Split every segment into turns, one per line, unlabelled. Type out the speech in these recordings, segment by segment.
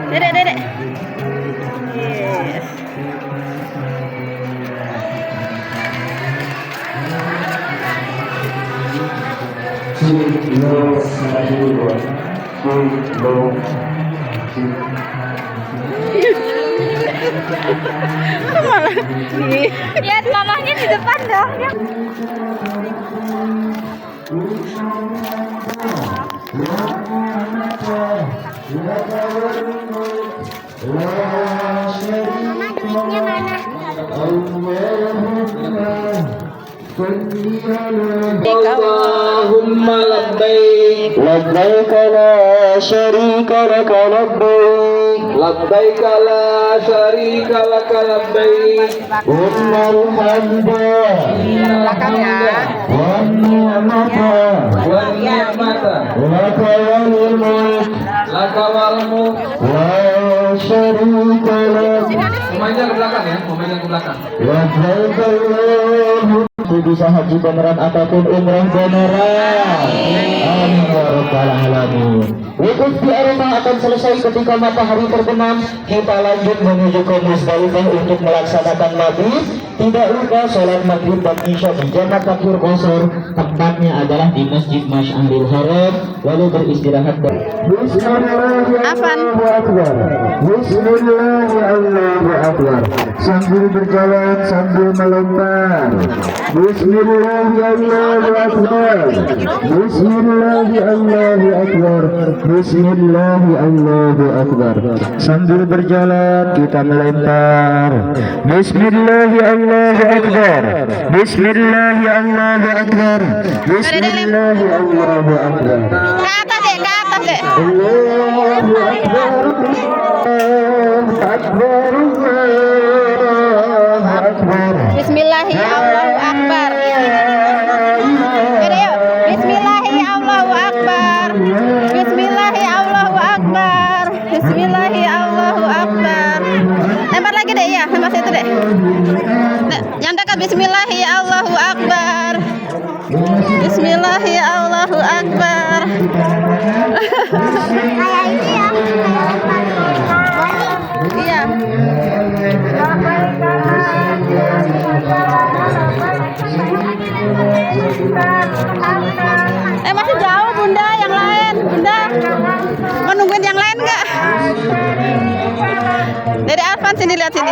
Dedek, dedek. Yes. Malah lihat mamanya di depan dong. Mama duitnya mana?
Allahumma labbaik labbaik la syarika laka labbaik labbaik la syarika laka labbaik innal hamda wan ni'mata laka wal mulk la syarika lak.
Pemainnya ke belakang ya, pemainnya ke belakang.
Labbaik Allahumma. Bisa haji beneran ataupun umrah beneran. Amin ya rabbal alamin. Wukuf di Arafah akan selesai ketika matahari terbenam. Kita lanjut menuju ke Musdalifah untuk melaksanakan mabit. Tidak lupa sholat maghrib dan isya di jamak takbir qashar. Tempatnya adalah di Masjid Masy'aril Haram. Lalu beristirahat. Bismillahirrahmanirrahim. Bismillahirrahmanirrahim. Sambil berjalan sambil melompat. Bismillahirrahmanirrahim. Bismillahirrahmanirrahim. Bismillahirrahmanirrahim. Sambil berjalan kita melempar. Bismillahirrahmanirrahim. Bismillahirrahmanirrahim. Bismillahirrahmanirrahim.
Ke atas deh, ke atas deh.
Allahu Akbar. Allahu Akbar. Allahu Akbar.
Bismillahi Allahu Akbar. Yaudah, yuk. Bismillahi Allahu Akbar. Bismillahi Allahu Akbar. Bismillahi Allahu Akbar. Lempar lagi deh ya, lempar situ deh. Yang dekat Bismillahi Allahu Akbar. Bismillahi Allahu Akbar.
Kayak ini ya,
Iya. Masih jauh Bunda, yang lain. Bunda, mau nungguin yang lain nggak? Dari Alvan sini, lihat sini.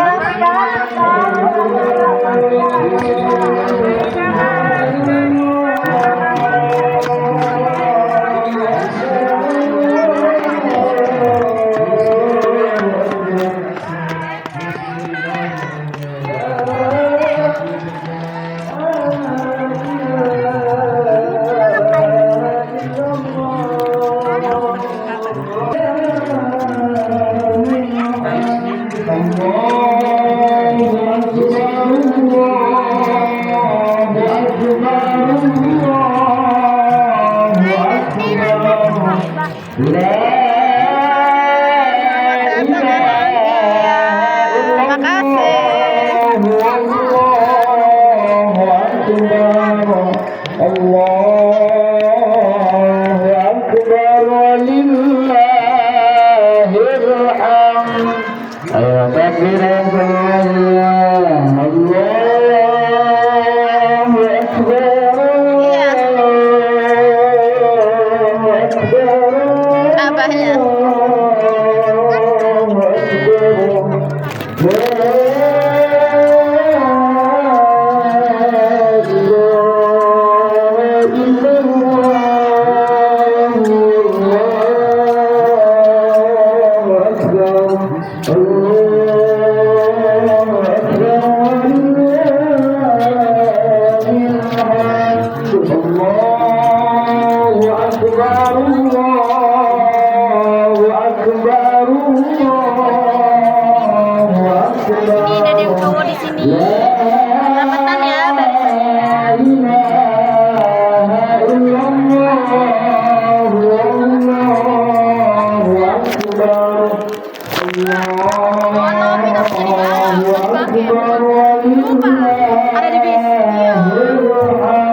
Ada di bis.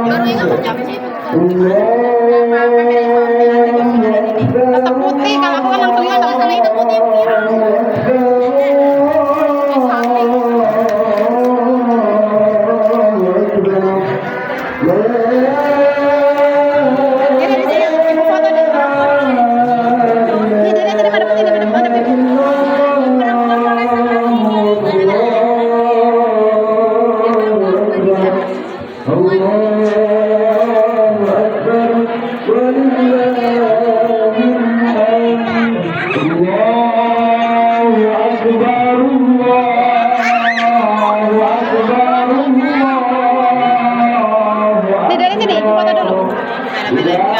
Baru ingat jam sih.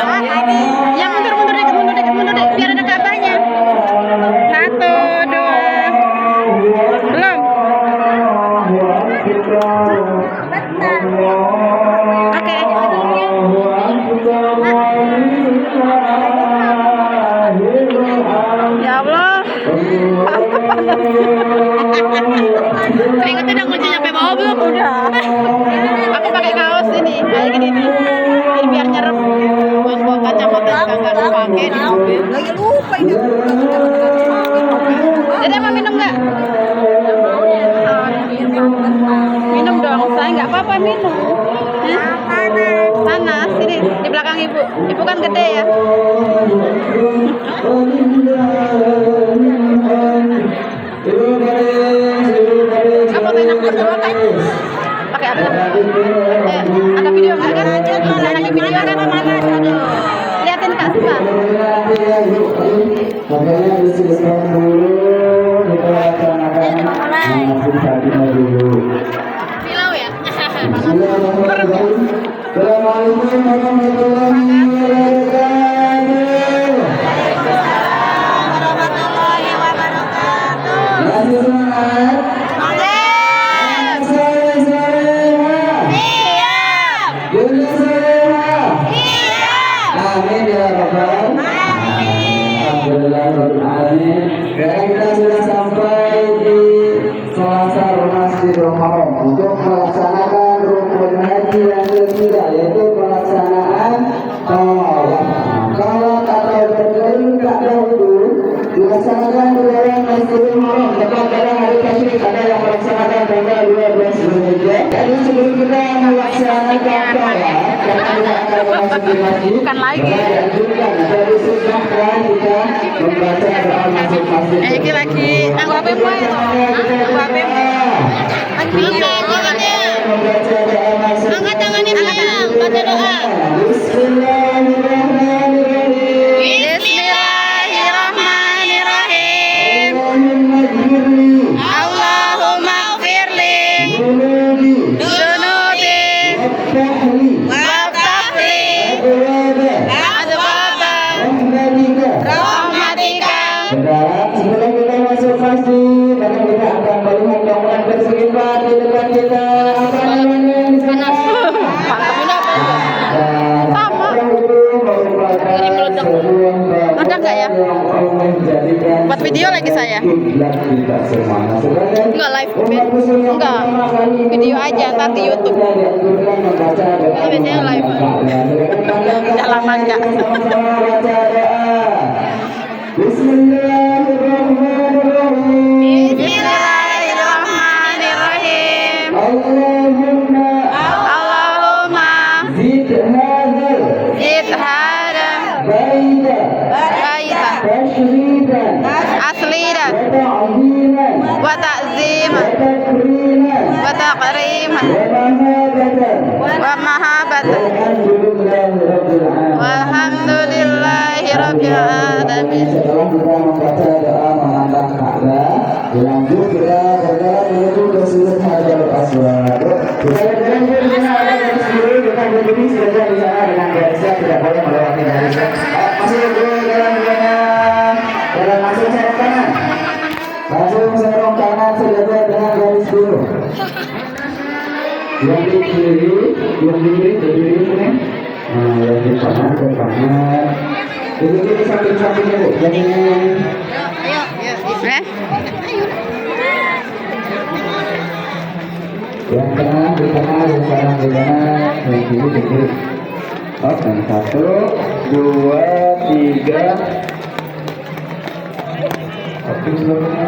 Ya mundur dikit, biar ada kabarnya. 1, 2. Belum. Oke. Ya Allah. Keringetnya udah nguncur nyampe bawah belum? Udah. Aku pakai kaos ini, kayak gini nih. Jadi biar nyerep. Buat bawa kacamata kagak pakai di mobil.
Lagi lupa ini.
Jadi mau minum nggak? Minum dong, saya nggak apa-apa minum. Sana, sini di belakang ibu. Ibu kan gede ya. Apa tuh enak berdua kan? Pakai apa? Ada video nggak kan? Ada lagi video kan? Liatin Kak Suka.
Makanya disilakan dulu kita laksanakan dulu.
Silau ya?
Bismillahirrahmanirrahim. Assalamualaikum warahmatullahi wabarakatuh. Masih semangat? Amin ya rabbal alamin. Sekarang kita sudah sampai di Selasar Masjidil Haram untuk melaksanakan rukun haji yang ketiga, yaitu pelaksanaan tawaf. Kalau atau berkeliling Ka'bah itu dilaksanakan di dalam Masjidil Haram. Tepat pada hari tasyrik ada yang melaksanakan tanggal 12 Zulhijjah. Jadi sebelum kita melaksanakan tawaf, karena kita akan memasuki masjid,
Bukan lagi.
dianjurkan dari sunnah kita membaca doa masuk masjid.
Ini lagi aku apa mau itu? Aku apa angkat tangannya sayang, baca doa.
Bismillahirrahmanirrahim.
Bismillahirrahmanirrahim. Allahumma gfirli dunubi waftahli adbaba rahmatika.
Sebelum kita masuk masjid, maka kita akan melihat bangunan persegi empat di depan kita. Apa namanya di sana?
Sama. Ini meledak. Ada nggak ya? Buat video lagi saya. Enggak live. Enggak. Video aja ntar di YouTube. Ini biasanya live. Udah lama enggak.
Bismillahirrahmanirrahim.
Bismillahirrahmanirrahim.
Allahumma
Allahumma
zid hadha
zid hada
baita
baita
tashriban
aslidan
wa ta'ziman
wa
wa
takriman
takriman
wa mahabatan
wa mahabatan.
walhamdulillahi rabbil alamin.
Setelah kita membaca doa menambah Ka'bah, dilanjut kita berjalan menuju ke sudut Hajarul Aswad. Kita berjalan di sana ada garis biru, kita berdiri saja di sana dengan garisnya, tidak boleh melewati garisnya. Masih berdiri jalan-jalan, jalan langsung serong kanan, langsung serong kanan saja dengan garis biru. Yang di kiri, berdiri ini. Nah, yang di kanan ke kanan. Ini samping-sampingnya Bu, jadi yang kanan di kanan, yang kanan di kanan, yang kiri di kiri. Oke, 1, 2, 3. Oke, seluruhnya.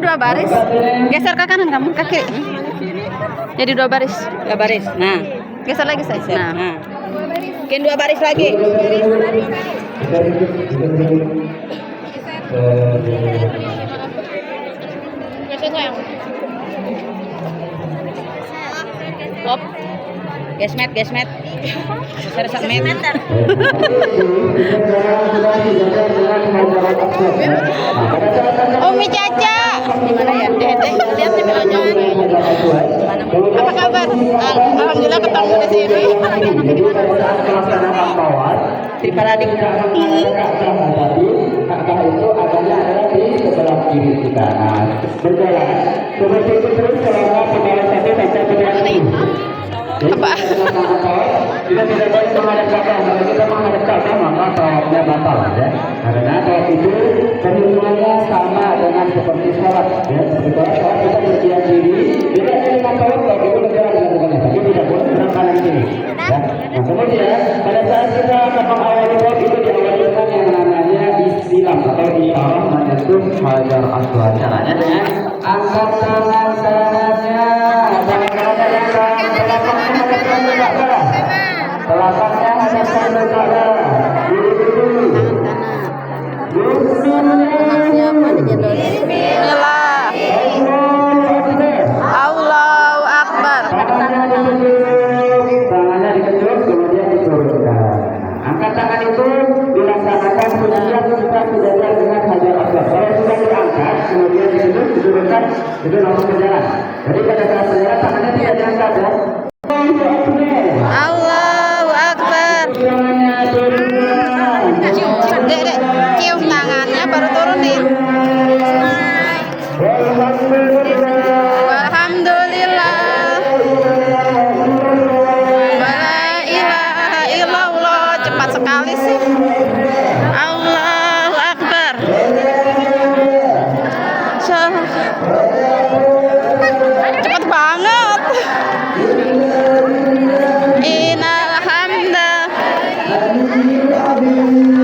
Dua baris. Geser ke kanan kamu, ke kiri. Jadi 2 baris.
2 baris. Nah,
Geser lagi saya. Nah.
nah. Mungkin 2 baris lagi.
Op.
Gesmet. Geser sak meter.
Umi Caca.
Di mana ya?
Lihat di belakang.
Mana
Apa kabar? Alhamdulillah ketemu di sini.
Jadi pada saat melaksanakan tawaf,
Di paradik.
Kakak itu adanya adalah di sebelah kiri kita. Nah, berjalan seperti itu terus selama putaran 1 sampai putaran 10. Jadi
Apa?
kita tidak boleh menghadap Ka'bah. Kalau kita menghadap Ka'bah maka tawafnya batal, ya. Karena tawaf itu perhitungannya sama dengan seperti sholat, ya. Seperti sholat kita berdiam diri, tidak ada 5 tawaf kalau itu negara dilakukannya, tapi tidak boleh bergerak kanan kiri. Ya. Nah kemudian pada saat kita mengawali tawaf itu diawali dengan yang namanya istilam atau isyarat menyentuh hajar aswad. Caranya dengan angkat tangan kanannya, tangan kanannya yang telapaknya hadapkan ke Ka'bah.
Bismillah. Allahu Akbar.
Tangannya dikejut, kemudian diturunkan. Angkat tangan itu dilaksanakan kemudian kita sejajar dengan hajar aswad. Kalau sudah diangkat, kemudian dikejut, diturunkan, itu langsung berjalan. Jadi pada saat berjalan tangannya tidak diangkat, ya.
Allahu Akbar. Dek, cium tangannya baru turunin. Alhamdulillah. La ilaha illallah. Cepat sekali sih. Allahu Akbar. Cepat banget. Innal hamda.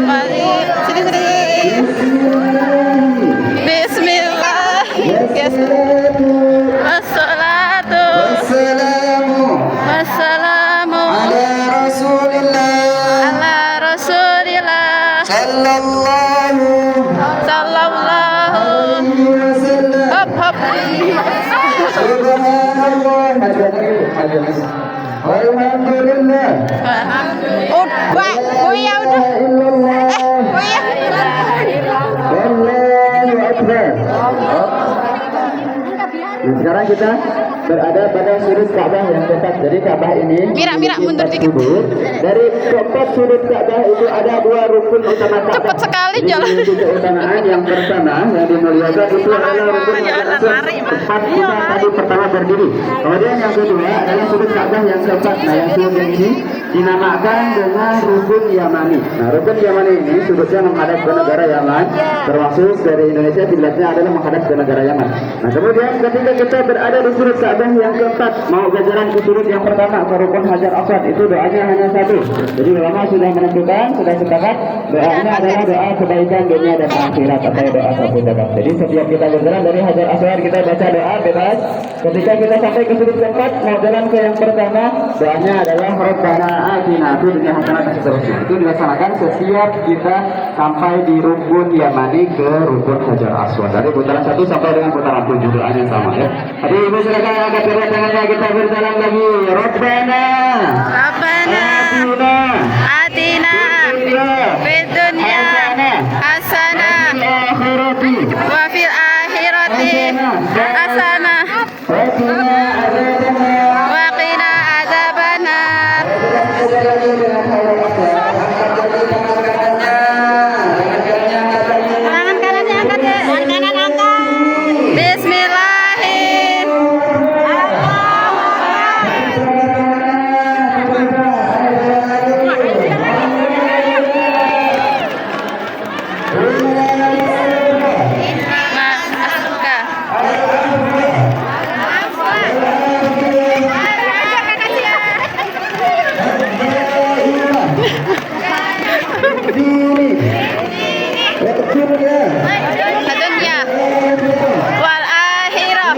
Mari sini. Bismillah. Yes. Assalatu wassalamu ala Rasulillah sallallahu hop hop.
Alhamdulillah.
Udah, kuya udah. Kuya.
Allahu Akbar. Nah, sekarang kita berada pada sudut Ka'bah yang tepat. Jadi Ka'bah ini
Mira, mundur dikit.
sudut. Dari keempat sudut Ka'bah itu ada 2 rukun utama Ka'bah.
Cepat sekali
Jadi,
jalan.
memiliki keutamaan yang pertama yang dimuliakan itu adalah rukun
Jalan
Hajar
lari, Mas.
tempat kita tadi pertama berdiri. Kemudian yang kedua adalah sudut Ka'bah yang keempat. Nah, yang sudut ini dinamakan dengan rukun Yamani. Nah, rukun Yamani ini sudutnya menghadap ke negara Yaman, termasuk dari Indonesia kiblatnya adalah menghadap ke negara Yaman. Nah, kemudian ketika kita berada di sudut Ka'bah yang keempat, mau berjalan ke sudut yang pertama ke rukun Hajar Aswad, itu doanya hanya satu. Jadi ulama sudah menentukan, sudah sepakat, doanya adalah doa kebaikan dunia dan akhirat atau doa satu dapat. Jadi setiap kita berjalan dari Hajar Aswad kita baca doa bebas. Ketika kita sampai ke sudut keempat, mau jalan ke yang pertama, doanya adalah Rabbana atina fid dunya hasanah dan seterusnya. Itu dilaksanakan setiap kita sampai di rukun Yamani ke rukun Hajar Aswad. Dari putaran 1 sampai dengan putaran 7 doanya sama, ya. Jadi ibu silakan angkat kedua tangannya, kita berjalan lagi. Rabbana
Atina fid dunya hasanah wa fil akhirati hasanah wa qina adzabannar. Tangan kanannya angkat ya. Tangan kanan angkat. Bismillahirrahmanirrahim. Dunia wal akhirah.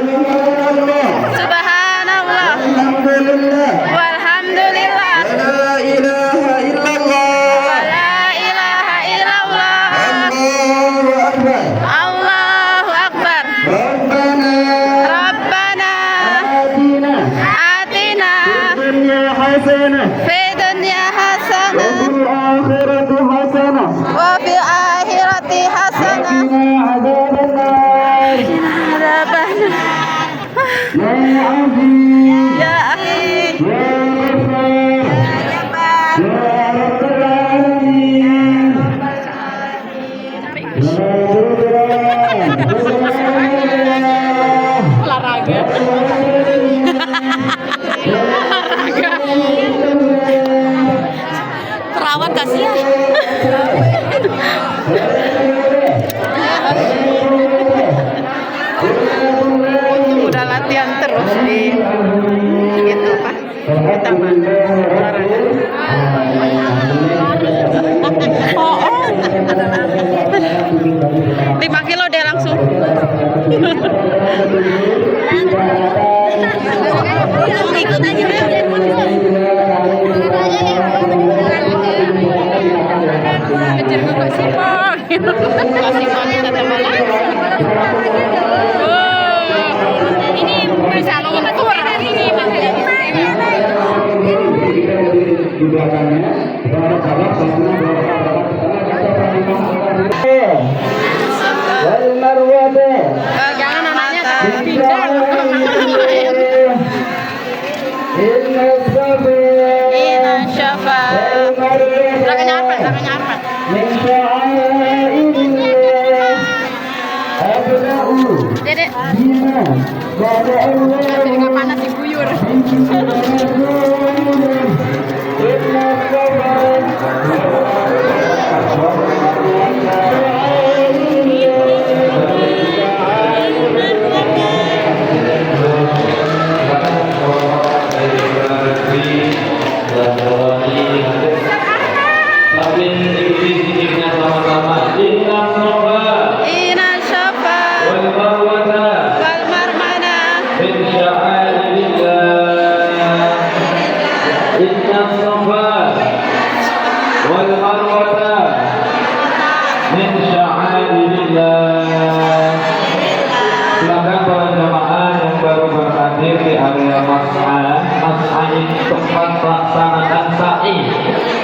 Subhanallah walhamdulillah
La ilaha illallah.
wa la ilaha illallah.
Allahu Akbar.
Allahu Akbar. Rabbana atina
Dunya hasanah
fid dunya hasanah
fil akhirati hasanah
wa fil akhirati hasanah
adzabannar.
adzabannar.
Ya azim.
kasih ya. Udah latihan terus di gitu Pak. Di taman olahraga. Oh, 5 kilo deh langsung. Ikut aja. Kejar ke Kak Sipang. Kak Sipang bisa tambah langsung. Ini bisa luntur hari ini makanya. Jangan anaknya pindah. Ina syafa. Belakangnya apa? Belakangnya apa? Dedek. Jadi nggak panas diguyur.
Silakan para jamaah yang baru berhadir di area mas'ah. Mas'ah ini tempat pelaksanaan sa'i.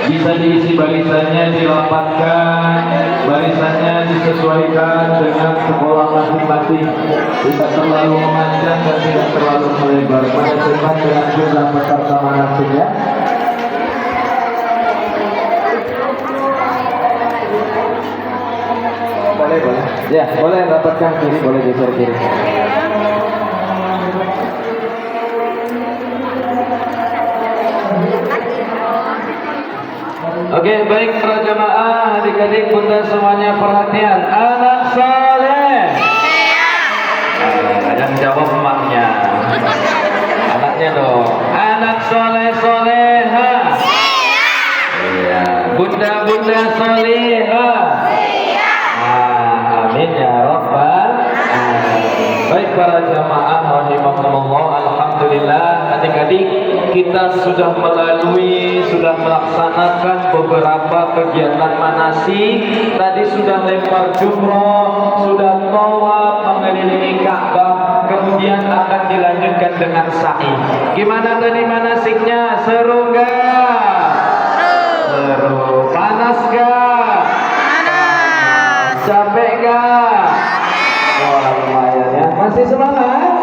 Bisa diisi barisannya, dirapatkan, barisannya disesuaikan dengan sekolah masing-masing. Tidak terlalu memanjang dan tidak terlalu melebar. Pada tempat dengan jumlah peserta manasik. Boleh. Ya, boleh dapatkan kiri, boleh geser kiri. Oke, baik para jamaah, adik-adik, bunda semuanya perhatian. Anak saleh. Yang jawab emaknya. Anaknya dong. Anak soleh soleha. Iya. Bunda-bunda soleha. Amin ya rabbal alamin. Baik para jamaah rahimakumullah, alhamdulillah adik-adik kita sudah melaksanakan beberapa kegiatan manasik. Tadi sudah lempar jumroh, sudah tawaf mengelilingi Ka'bah, kemudian akan dilanjutkan dengan sa'i. Gimana tadi manasiknya? Seru enggak? Seru. Panas enggak? Capek gak? Wah, lumayan ya. Masih semangat?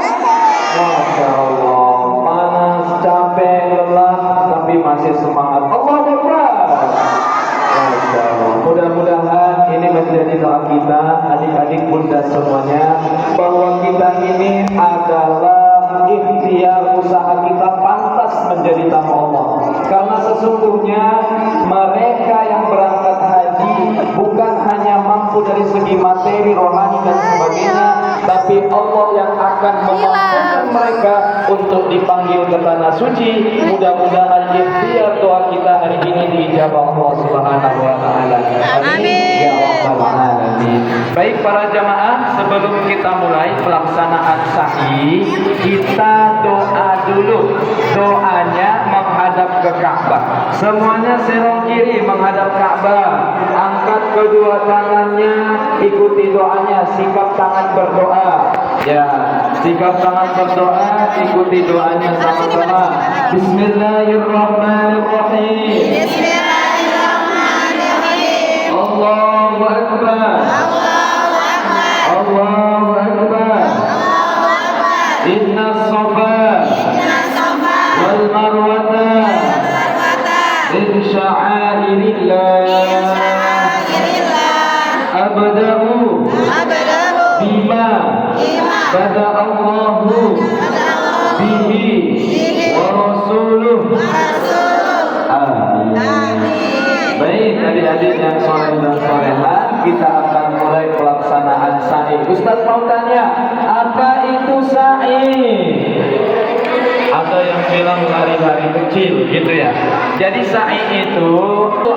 Masya Allah. Panas, capek, lelah, tapi masih semangat. Allahu Akbar. Masya Allah. Mudah-mudahan ini menjadi doa kita, adik-adik bunda semuanya, bahwa kita ini adalah ikhtiar usaha kita pantas menjadi tamu Allah. Karena sesungguhnya mereka yang berangkat haji bukan hanya mampu dari segi materi, rohani dan sebagainya, tapi Allah yang akan memampukan mereka untuk dipanggil ke tanah suci. Mudah-mudahan ikhtiar doa kita hari ini diijabah Allah Subhanahu wa taala. Amin ya rabbal alamin. Baik para jamaah, sebelum kita mulai pelaksanaan sa'i, kita doa dulu. Doanya menghadap ke Ka'bah. Semuanya serong kiri menghadap Ka'bah. Angkat kedua tangannya, ikuti doanya, sikap tangan berdoa. Ya, sikap tangan berdoa, ikuti doanya sama-sama. Bismillahirrahmanirrahim. Bismillahirrahmanirrahim. Allahu Akbar. Allahu Akbar. Allahu Akbar. Inna Safa wal Marwata min sya'airillah. Abda'u bima bada Allahu bihi wa rasuluh. Amin. Baik, yang soleh dan soleha, kita akan mulai pelaksanaan sa'i. Ustaz mau tanya, apa itu sa'i? Ada yang bilang lari-lari kecil gitu ya. Jadi sa'i itu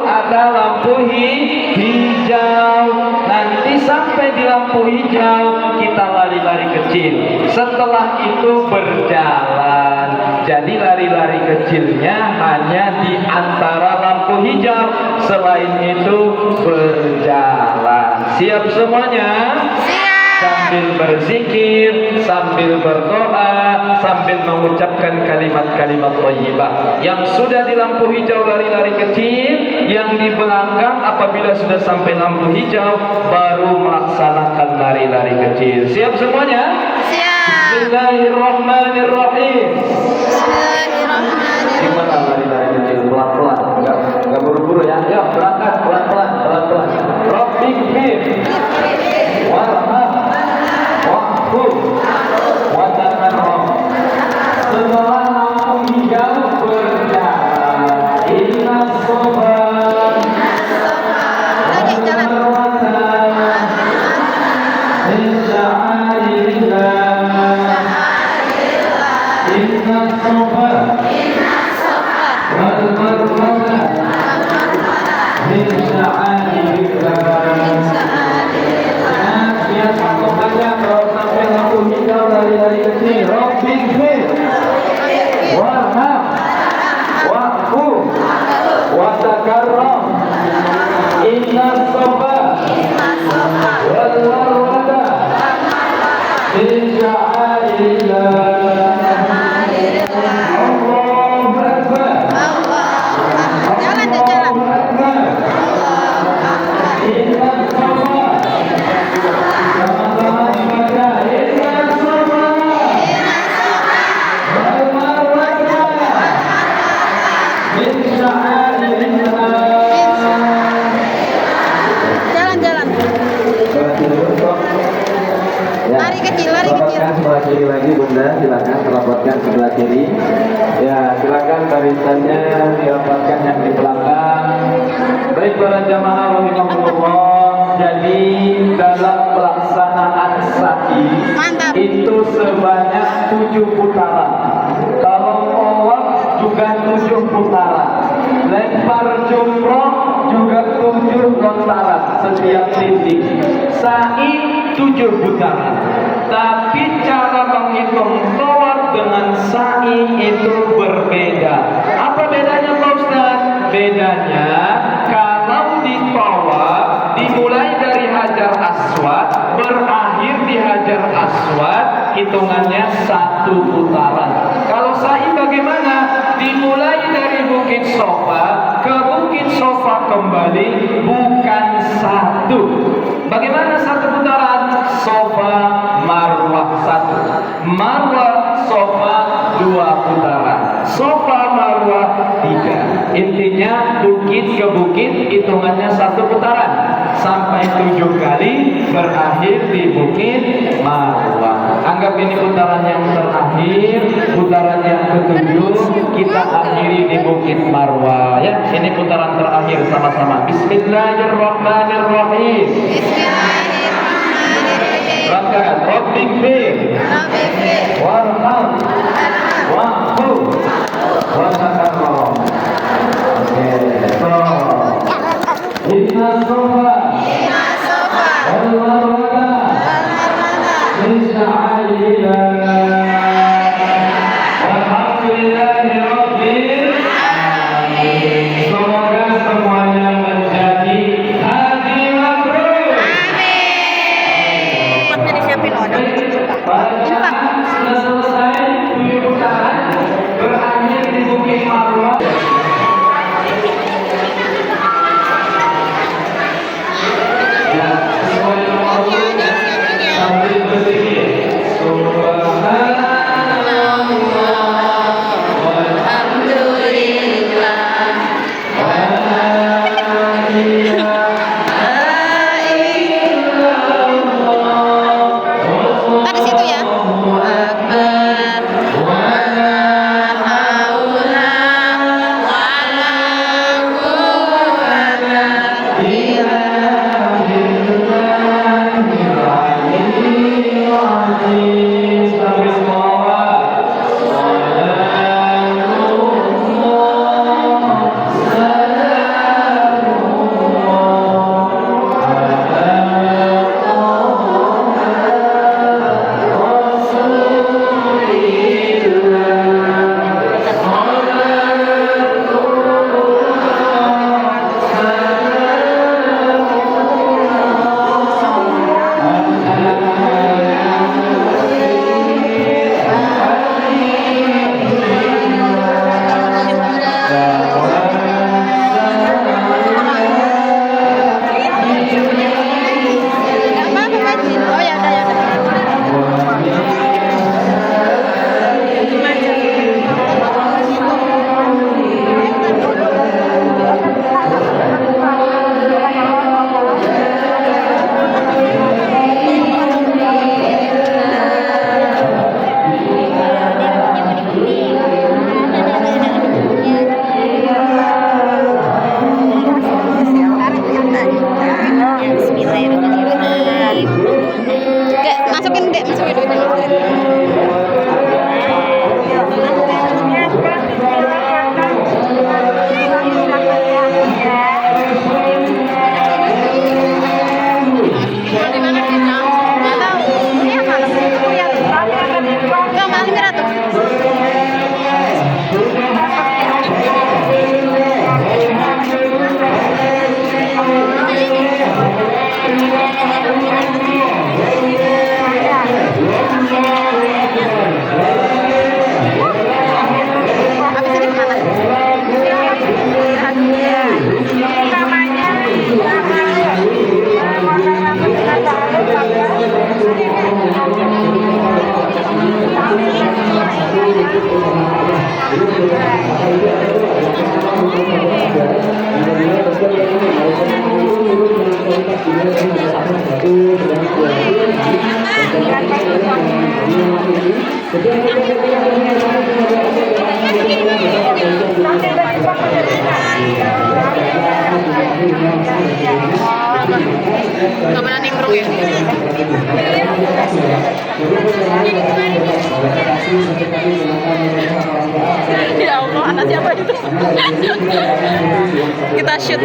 ada lampu hijau. Nanti sampai di lampu hijau kita lari-lari kecil. Setelah itu berjalan. Jadi lari-lari kecilnya hanya di antara lampu hijau. Selain itu berjalan. Siap semuanya? Sambil berzikir, sambil berdoa, sambil mengucapkan kalimat-kalimat thayyibah. Yang sudah di lampu hijau lari-lari kecil, yang di belakang apabila sudah sampai lampu hijau baru melaksanakan lari-lari kecil. Siap semuanya?
Siap.
Bismillahirrahmanirrahim.
Bismillahirrahmanirrahim.
Gimana lari-lari kecil? Pelan-pelan, enggak buru-buru ya. Yuk, berangkat pelan-pelan, pelan-pelan. Rabbikfir warham wa'fur watakarram. Setelah lampu hijau berjalan, inna sobat
Lagi jalan.
inna sobat wal marwata min sya'airillah. Biar satu aja kalau sampai lampu hijau lari-lari kecil. Rabbikfir warham wa'fu watakarram. Inna soba wal marwata min sya'airillah. Allahu Akbar.
Jalan deh, jalan.
Allahu Akbar. Inna soba. Sama-sama dibaca. Inna soba wal marwata min sya'airillah.
Jalan, jalan.
Ya.
Lari kecil, lari kecil.
Rapatkan sebelah kiri lagi Bunda, silakan rapatkan sebelah kiri. Ya, silakan barisannya dirapatkan yang di belakang. Baik para jamaah rahimakumullah. Jadi dalam pelaksanaan sa'i
Mantap.
itu sebanyak 7 putaran. Kalau tawaf juga 7 putaran. Lempar jumroh juga 7 lontaran setiap titik. Sa'i 7 putaran. Tapi cara menghitung tawaf dengan sa'i itu berbeda. Apa bedanya Pak Ustaz? Bedanya kalau di tawaf dimulai dari Hajar Aswad, berakhir di Hajar Aswad, hitungannya 1 putaran. Kalau sa'i bagaimana? Dimulai dari Bukit Sofa ke Bukit Sofa kembali, bukan 1. Bagaimana 1 putaran? Sofa Marwah 1, Marwah Sofa 2 putaran, Sofa Marwah 3. Intinya bukit ke bukit hitungannya 1 putaran sampai 7 kali, berakhir di Bukit Marwah. Anggap ini putaran yang terakhir, putaran yang ke-7, kita akhiri di Bukit Marwah ya. Ini putaran terakhir sama-sama. Bismillahirrahmanirrahim. Berangkat. Rabbikfir warham wa'fu watakarram. Oke. So, inna sofa wal marwata min sya'airillah. Alhamdulillahi rabbil alamin. Semoga semuanya menjadi haji mabrur.
Nggak pernah nimbrung ya? Ya Allah, anak siapa itu? Kita shoot.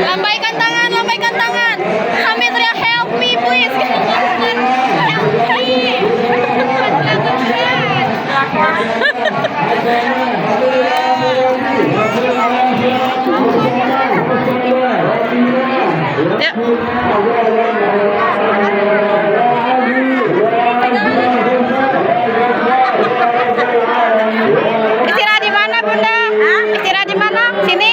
Lambaikan tangan, lambaikan tangan. Kami teriak help me please. Help me. Ya. Istirahat di mana, Bunda? Istirahat di mana? Sini?